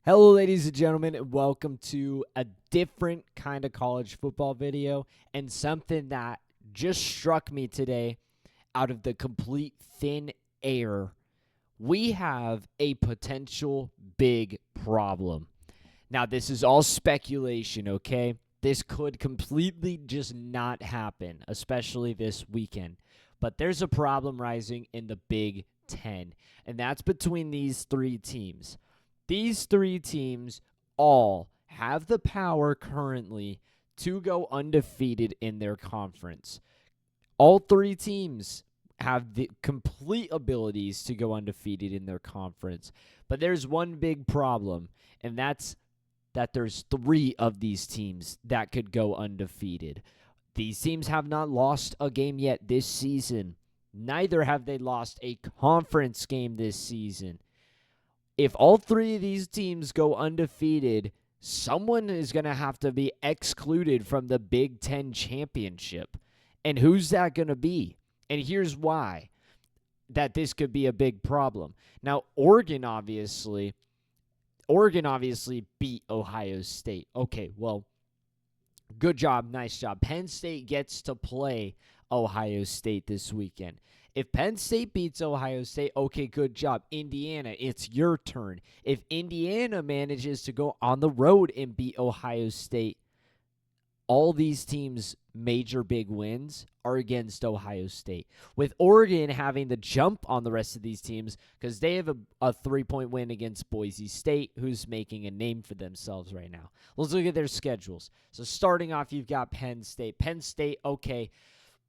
Hello, ladies and gentlemen, and welcome to a different kind of college football video and something that just struck me today out of the complete thin air. We have a potential big problem. Now, this is all speculation, okay? This could completely just not happen, especially this weekend. But there's a problem rising in the Big Ten, and that's between these three teams. These three teams all have the power currently to go undefeated in their conference. All three teams have the complete abilities to go undefeated in their conference. But there's one big problem, and that's that there's three of these teams that could go undefeated. These teams have not lost a game yet this season. Neither have they lost a conference game this season. If all three of these teams go undefeated, someone is going to have to be excluded from the Big Ten championship. And who's that going to be? And here's why that this could be a big problem. Now, Oregon obviously beat Ohio State. Okay, well, good job, nice job. Penn State gets to play Ohio State this weekend. If Penn State beats Ohio State, okay, good job. Indiana, it's your turn. If Indiana manages to go on the road and beat Ohio State, all these teams' major big wins are against Ohio State. With Oregon having the jump on the rest of these teams because they have a 3-point win against Boise State, who's making a name for themselves right now. Let's look at their schedules. So starting off, you've got Penn State. Penn State, okay,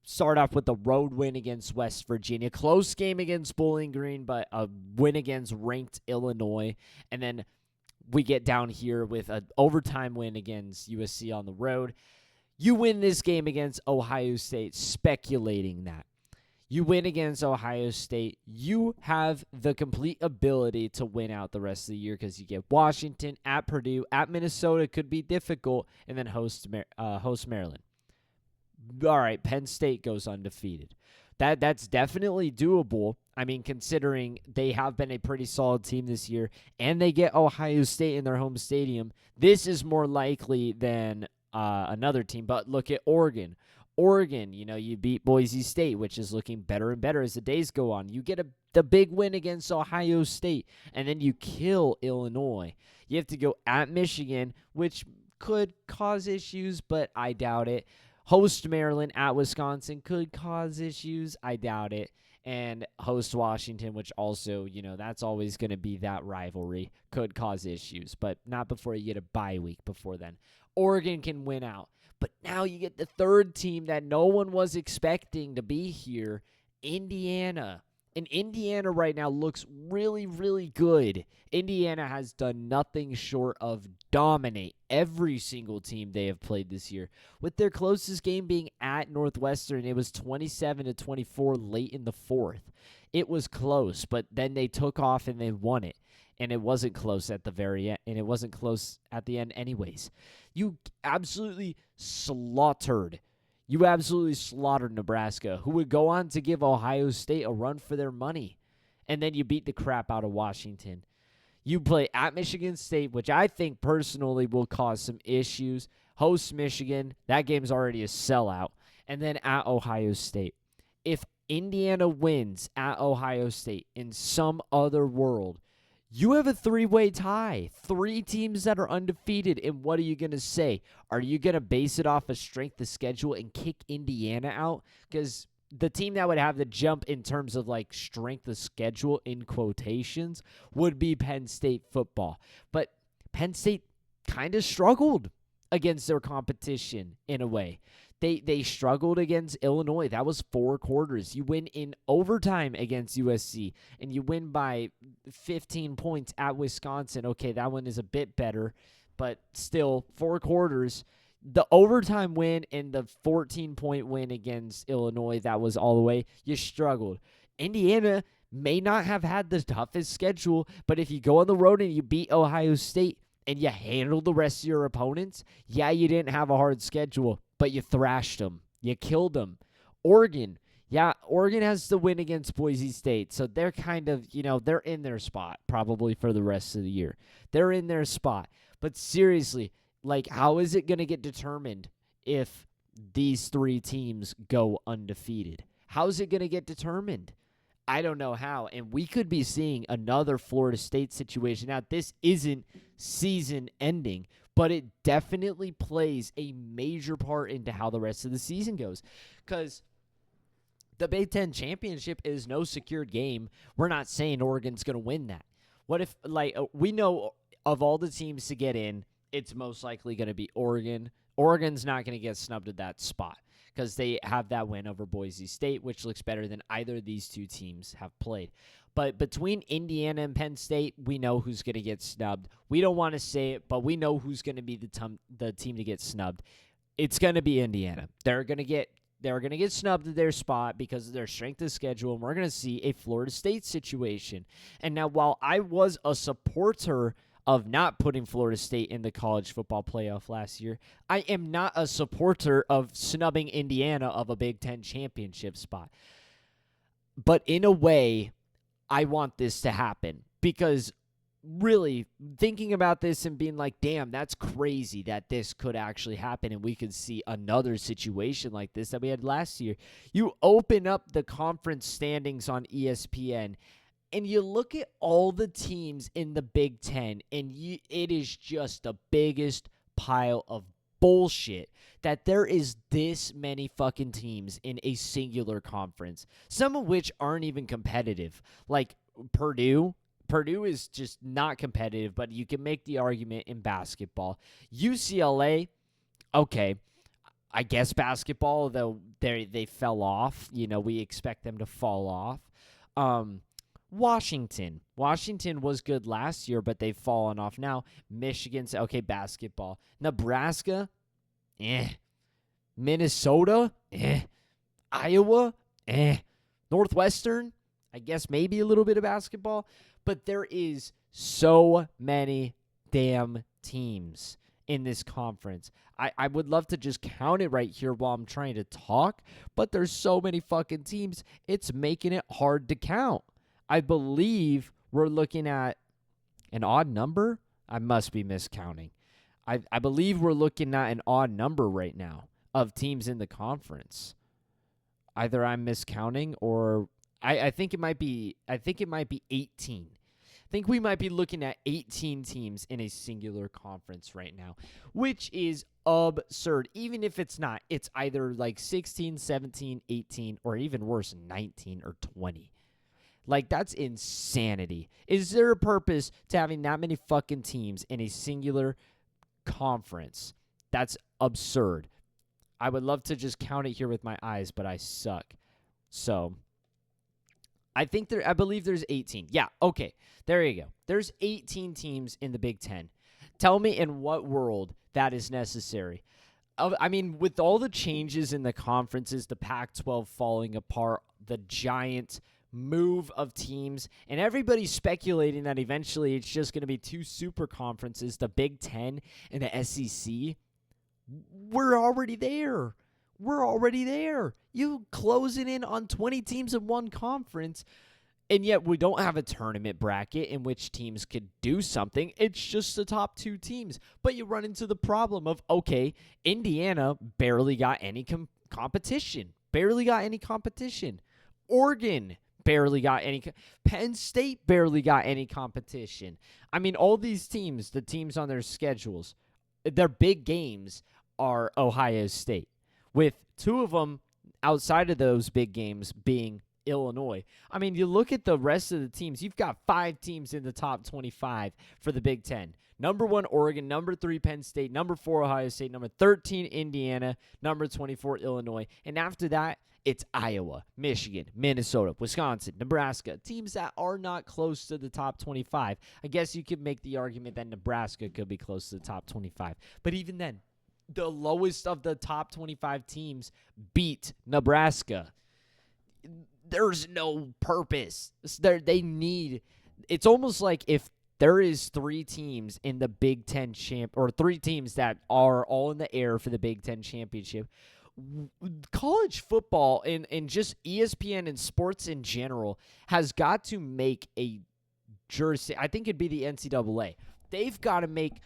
start off with a road win against West Virginia. Close game against Bowling Green, but a win against ranked Illinois. And then we get down here with an overtime win against USC on the road. You win this game against Ohio State, speculating that. You win against Ohio State. You have the complete ability to win out the rest of the year because you get Washington, at Purdue, at Minnesota, could be difficult, and then host Maryland. All right, Penn State goes undefeated. That's definitely doable. I mean, considering they have been a pretty solid team this year, and they get Ohio State in their home stadium, this is more likely than another team. But look at Oregon. Oregon, you beat Boise State, which is looking better and better as the days go on. You get the big win against Ohio State, and then you kill Illinois. You have to go at Michigan, which could cause issues, but I doubt it. Host Maryland, at Wisconsin, could cause issues. I doubt it. And host Washington, which also, that's always going to be that rivalry, could cause issues. But not before you get a bye week before then. Oregon can win out. But now you get the third team that no one was expecting to be here, Indiana. And Indiana right now looks really, really good. Indiana has done nothing short of dominate every single team they have played this year. With their closest game being at Northwestern, it was 27-24 late in the fourth. It was close, but then they took off and they won it. And it wasn't close at the very end, and it wasn't close at the end anyways. You absolutely slaughtered Nebraska, who would go on to give Ohio State a run for their money. And then you beat the crap out of Washington. You play at Michigan State, which I think personally will cause some issues. Host Michigan, that game's already a sellout. And then at Ohio State. If Indiana wins at Ohio State in some other world, you have a three-way tie. Three teams that are undefeated. And what are you going to say? Are you going to base it off of strength of schedule and kick Indiana out? Because the team that would have the jump in terms of like strength of schedule in quotations would be Penn State football. But Penn State kind of struggled against their competition in a way. They struggled against Illinois. That was 4 quarters. You win in overtime against USC, and you win by 15 points at Wisconsin. Okay, that one is a bit better, but still 4 quarters. The overtime win and the 14-point win against Illinois, that was all the way. You struggled. Indiana may not have had the toughest schedule, but if you go on the road and you beat Ohio State and you handle the rest of your opponents, yeah, you didn't have a hard schedule, but you thrashed them. You killed them. Oregon, Yeah, Oregon has the win against Boise State, so they're kind of, they're in their spot probably for the rest of the year. They're in their spot. But seriously, like, how is it going to get determined if these three teams go undefeated? How's it going to get determined? I don't know how. And we could be seeing another Florida State situation. Now, this isn't season ending, but it definitely plays a major part into how the rest of the season goes. Because the Big Ten championship is no secured game. We're not saying Oregon's going to win that. What if, we know of all the teams to get in, it's most likely going to be Oregon. Oregon's not going to get snubbed at that spot because they have that win over Boise State, which looks better than either of these two teams have played. But between Indiana and Penn State, we know who's going to get snubbed. We don't want to say it, but we know who's going to be the team to get snubbed. It's going to be Indiana. They're going to get snubbed at their spot because of their strength of schedule, and we're going to see a Florida State situation. And now, while I was a supporter of not putting Florida State in the college football playoff last year, I am not a supporter of snubbing Indiana of a Big Ten championship spot. But in a way, I want this to happen because really thinking about this and being like, damn, that's crazy that this could actually happen and we could see another situation like this that we had last year. You open up the conference standings on ESPN and you look at all the teams in the Big Ten and it is just the biggest pile of bullshit that there is this many fucking teams in a singular conference, some of which aren't even competitive. Like Purdue is just not competitive, but you can make the argument in basketball. UCLA, okay, I guess basketball, though they fell off. We expect them to fall off. Washington was good last year, but they've fallen off now. Michigan's okay, basketball. Nebraska, Minnesota, Iowa, Northwestern, I guess maybe a little bit of basketball. But there is so many damn teams in this conference. I would love to just count it right here while I'm trying to talk, but there's so many fucking teams, it's making it hard to count. I believe we're looking at an odd number. I must be miscounting. I believe we're looking at an odd number right now of teams in the conference. Either I'm miscounting or I think it might be 18. I think we might be looking at 18 teams in a singular conference right now, which is absurd. Even if it's not, it's either like 16, 17, 18, or even worse, 19 or 20. Like, that's insanity. Is there a purpose to having that many fucking teams in a singular conference? That's absurd. I would love to just count it here with my eyes, but I suck. So I believe there's 18. Yeah, okay. There you go. There's 18 teams in the Big Ten. Tell me in what world that is necessary. I mean, with all the changes in the conferences, the Pac-12 falling apart, the giant move of teams, and everybody's speculating that eventually it's just going to be two super conferences, the Big Ten and the SEC. We're already there. You closing in on 20 teams in one conference, and yet we don't have a tournament bracket in which teams could do something. It's just the top two teams. But you run into the problem of, okay, Indiana barely got any competition. Oregon barely got any. Penn State barely got any competition. I mean, all these teams, the teams on their schedules, their big games are Ohio State, with two of them outside of those big games being Illinois. I mean, you look at the rest of the teams, you've got 5 teams in the top 25 for the Big Ten. Number 1, Oregon. Number 3, Penn State. Number 4, Ohio State. Number 13, Indiana. Number 24, Illinois. And after that, it's Iowa, Michigan, Minnesota, Wisconsin, Nebraska. Teams that are not close to the top 25. I guess you could make the argument that Nebraska could be close to the top 25. But even then, the lowest of the top 25 teams beat Nebraska. There's no purpose. It's almost like if there is 3 teams in the Big Ten or 3 teams that are all in the air for the Big Ten championship, college football and just ESPN and sports in general has got to make a jersey. I think it'd be the NCAA. They've got to make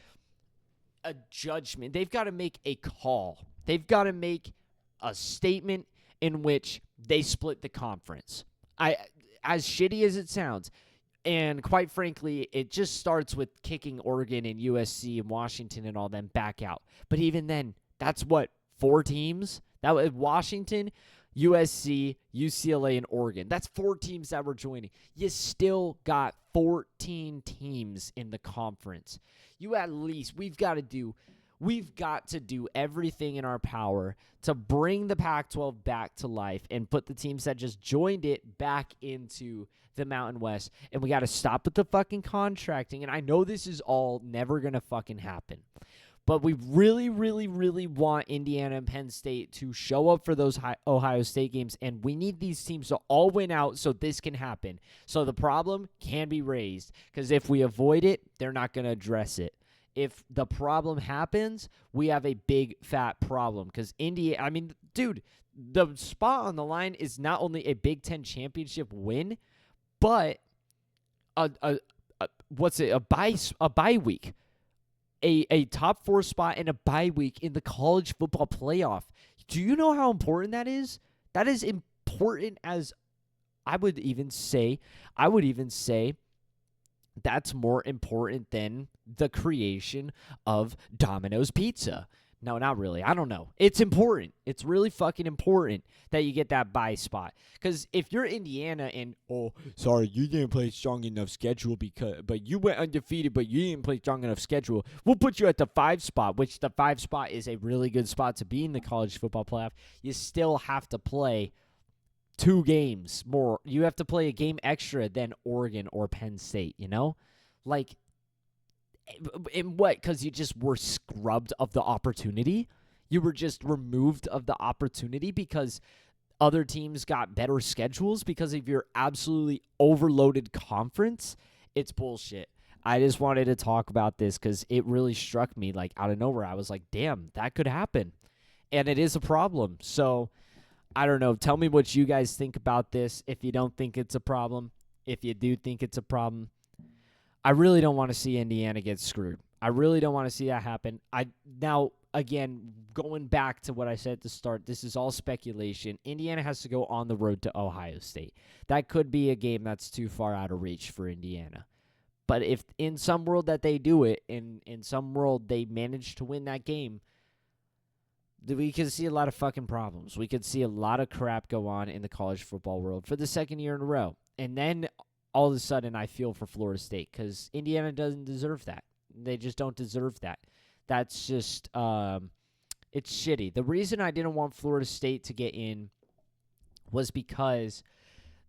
a judgment. They've got to make a call. They've got to make a statement in which they split the conference. As shitty as it sounds, and quite frankly, it just starts with kicking Oregon and USC and Washington and all them back out. But even then, that's what, 4 teams? That was Washington, USC, UCLA, and Oregon. That's 4 teams that were joining. You still got 14 teams in the conference. We've got to do everything in our power to bring the Pac-12 back to life and put the teams that just joined it back into the Mountain West. And we got to stop with the fucking contracting. And I know this is all never going to fucking happen. But we really, really, really want Indiana and Penn State to show up for those Ohio State games. And we need these teams to all win out so this can happen. So the problem can be raised. Because if we avoid it, they're not going to address it. If the problem happens, we have a big fat problem because dude, the spot on the line is not only a Big Ten championship win, but a bye week, a top 4 spot and a bye week in the college football playoff. Do you know how important that is? That is important as I would even say that's more important than the creation of Domino's Pizza. No, not really. I don't know. It's important. It's really fucking important that you get that bye spot. Because if you're Indiana and, sorry, you didn't play strong enough schedule but you went undefeated, but you didn't play strong enough schedule, we'll put you at the 5 spot, which the 5 spot is a really good spot to be in the college football playoff. You still have to play 2 games more. You have to play a game extra than Oregon or Penn State, you know? Like, in what? Because you just were scrubbed of the opportunity? You were just removed of the opportunity because other teams got better schedules because of your absolutely overloaded conference? It's bullshit. I just wanted to talk about this because it really struck me like out of nowhere. I was like, damn, that could happen. And it is a problem. So, I don't know. Tell me what you guys think about this. If you don't think it's a problem, if you do think it's a problem, I really don't want to see Indiana get screwed. I really don't want to see that happen. Now, again, going back to what I said at the start, this is all speculation. Indiana has to go on the road to Ohio State. That could be a game that's too far out of reach for Indiana. But if in some world that they do it, in some world they manage to win that game, we could see a lot of fucking problems. We could see a lot of crap go on in the college football world for the second year in a row. And then all of a sudden I feel for Florida State because Indiana doesn't deserve that. They just don't deserve that. That's just, it's shitty. The reason I didn't want Florida State to get in was because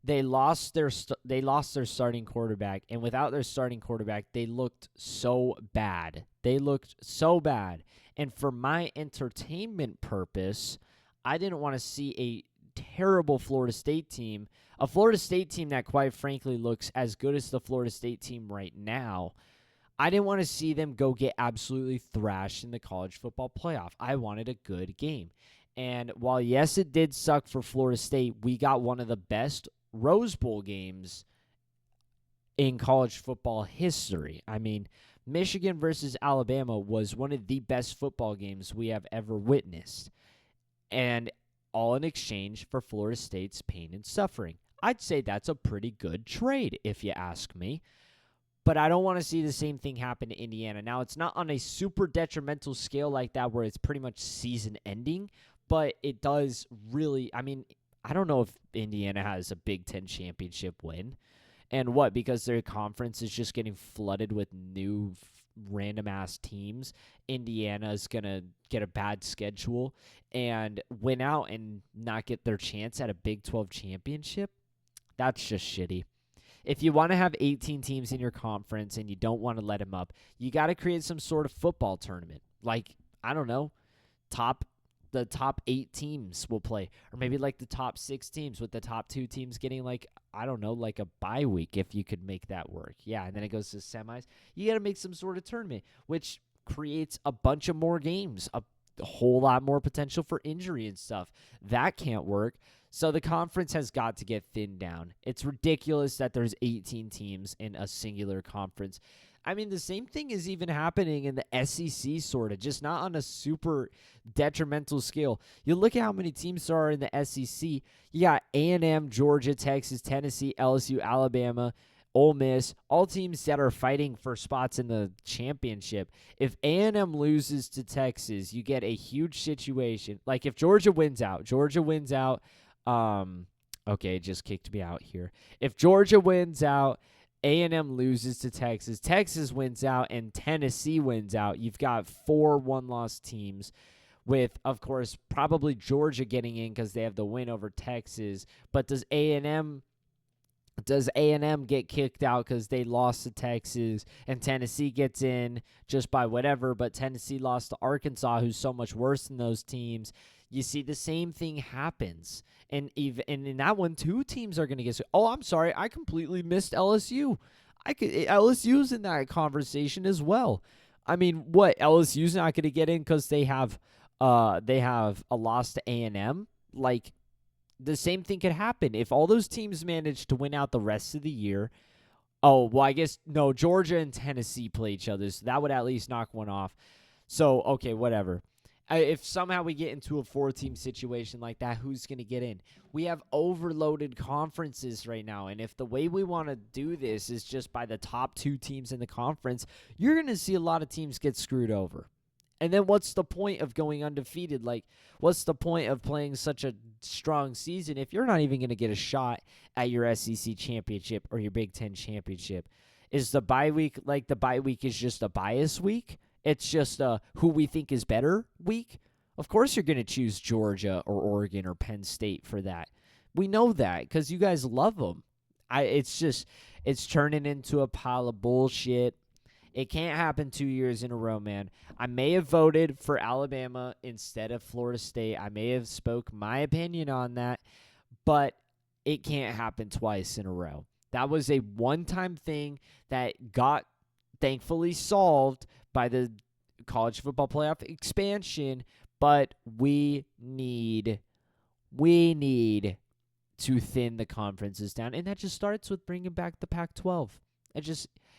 they lost their starting quarterback, and without their starting quarterback, they looked so bad. And for my entertainment purpose, I didn't want to see a terrible Florida State team, a Florida State team that quite frankly looks as good as the Florida State team right now. I didn't want to see them go get absolutely thrashed in the college football playoff. I wanted a good game. And while, yes, it did suck for Florida State, we got one of the best Rose Bowl games in college football history. I mean, Michigan versus Alabama was one of the best football games we have ever witnessed. And all in exchange for Florida State's pain and suffering. I'd say that's a pretty good trade, if you ask me. But I don't want to see the same thing happen to Indiana. Now, it's not on a super detrimental scale like that where it's pretty much season ending, but it does really, I mean, I don't know if Indiana has a Big Ten championship win. And what? Because their conference is just getting flooded with new random-ass teams. Indiana's going to get a bad schedule and win out and not get their chance at a Big 12 championship? That's just shitty. If you want to have 18 teams in your conference and you don't want to let them up, you got to create some sort of football tournament. Like, I don't know, the top 8 teams will play. Or maybe like the top 6 teams with the top 2 teams getting like, I don't know, like a bye week if you could make that work. Yeah, and then it goes to semis. You got to make some sort of tournament, which creates a bunch of more games, a whole lot more potential for injury and stuff. That can't work. So the conference has got to get thinned down. It's ridiculous that there's 18 teams in a singular conference. I mean, the same thing is even happening in the SEC, sort of, just not on a super detrimental scale. You look at how many teams there are in the SEC. You got A&M, Georgia, Texas, Tennessee, LSU, Alabama, Ole Miss, all teams that are fighting for spots in the championship. If A&M loses to Texas, you get a huge situation. Like if Georgia wins out. Okay, it just kicked me out here. If Georgia wins out, A&M loses to Texas, Texas wins out, and Tennessee wins out, you've got 4 one-loss teams with, of course, probably Georgia getting in because they have the win over Texas. But does A&M get kicked out because they lost to Texas, and Tennessee gets in just by whatever, but Tennessee lost to Arkansas, who's so much worse than those teams? You see, the same thing happens. And in that one, 2 teams are going to get. Oh, I'm sorry. I completely missed LSU. LSU's in that conversation as well. I mean, what? LSU's not going to get in because they have a loss to A&M? Like, the same thing could happen. If all those teams manage to win out the rest of the year. Oh, well, I guess, no, Georgia and Tennessee play each other, so that would at least knock one off. So, okay, whatever. If somehow we get into a 4-team situation like that, who's going to get in? We have overloaded conferences right now, and if the way we want to do this is just by the top 2 teams in the conference, you're going to see a lot of teams get screwed over. And then what's the point of going undefeated? Like, what's the point of playing such a strong season if you're not even going to get a shot at your SEC championship or your Big Ten championship? Is the bye week, like the bye week is just a bias week? It's just a who we think is better week? Of course you're going to choose Georgia or Oregon or Penn State for that. We know that because you guys love them. It's turning into a pile of bullshit. It can't happen 2 years in a row, man. I may have voted for Alabama instead of Florida State. I may have spoke my opinion on that, but it can't happen twice in a row. That was a one-time thing that got thankfully solved by the college football playoff expansion, but we need to thin the conferences down, and that just starts with bringing back the Pac-12.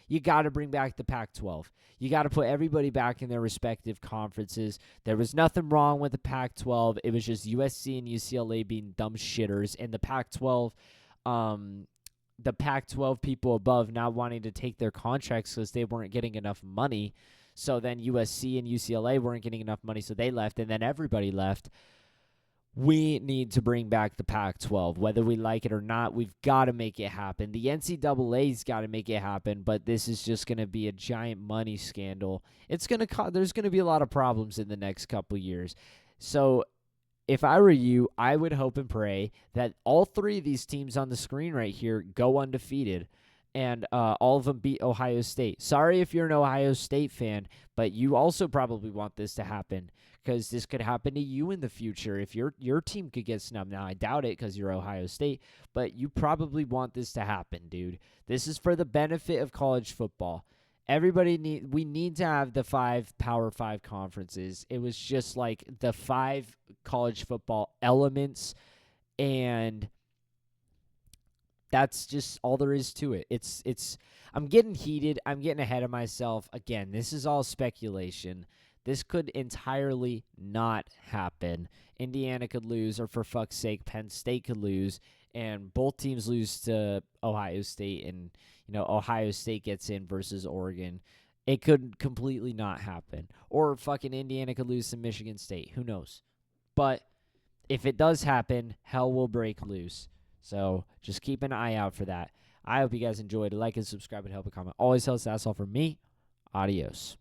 You got to bring back the Pac-12. You got to put everybody back in their respective conferences. There was nothing wrong with the Pac-12. It was just USC and UCLA being dumb shitters, and the Pac-12 people above not wanting to take their contracts because they weren't getting enough money. So then USC and UCLA weren't getting enough money, so they left, and then everybody left. We need to bring back the Pac-12. Whether we like it or not, we've got to make it happen. The NCAA's got to make it happen, but this is just going to be a giant money scandal. There's going to be a lot of problems in the next couple years. So if I were you, I would hope and pray that all 3 of these teams on the screen right here go undefeated, and all of them beat Ohio State. Sorry if you're an Ohio State fan, but you also probably want this to happen because this could happen to you in the future if your team could get snubbed. Now, I doubt it because you're Ohio State, but you probably want this to happen, dude. This is for the benefit of college football. We need to have the 5 Power 5 conferences. It was just like the 5 college football elements, and that's just all there is to it. I'm getting heated. I'm getting ahead of myself. Again, this is all speculation. This could entirely not happen. Indiana could lose, or for fuck's sake, Penn State could lose, and both teams lose to Ohio State, and Ohio State gets in versus Oregon. It could completely not happen. Or fucking Indiana could lose to Michigan State. Who knows? But if it does happen, hell will break loose. So just keep an eye out for that. I hope you guys enjoyed. Like and subscribe and help a comment. Always helps. That's all from me. Adios.